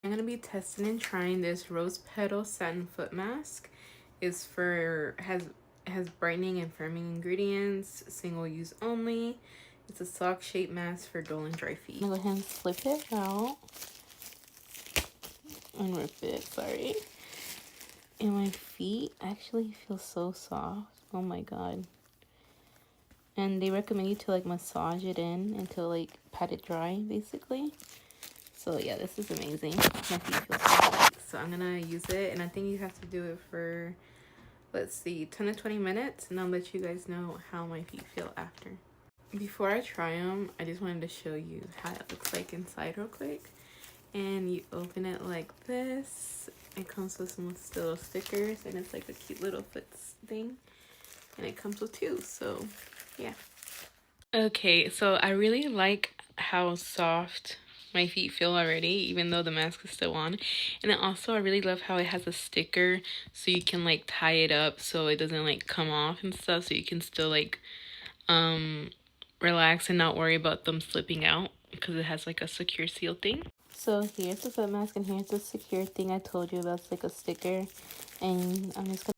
I'm gonna be testing and trying this Rose Petal Satin Foot Mask. Has brightening and firming ingredients, single use only. It's a sock shaped mask for dull and dry feet. I'm gonna go ahead and flip it out and rip it, sorry. And my feet actually feel so soft. Oh my god. And they recommend you to like massage it in until like pat it dry basically. So yeah, this is amazing. My feet feel so good. So I'm gonna use it, and I think you have to do it for, let's see, 10 to 20 minutes, and I'll let you guys know how my feet feel after. Before I try them, I just wanted to show you how it looks like inside real quick. And you open it like this. It comes with some little stickers, and it's like a cute little foot thing. And it comes with two, so yeah. Okay, so I really like how soft my feet feel already, even though the mask is still on. And then also I really love how it has a sticker, so you can like tie it up so it doesn't like come off and stuff, so you can still like relax and not worry about them slipping out, because it has like a secure seal thing. So here's the foot mask, and here's the secure thing I told you about. It's like a sticker, and I'm just gonna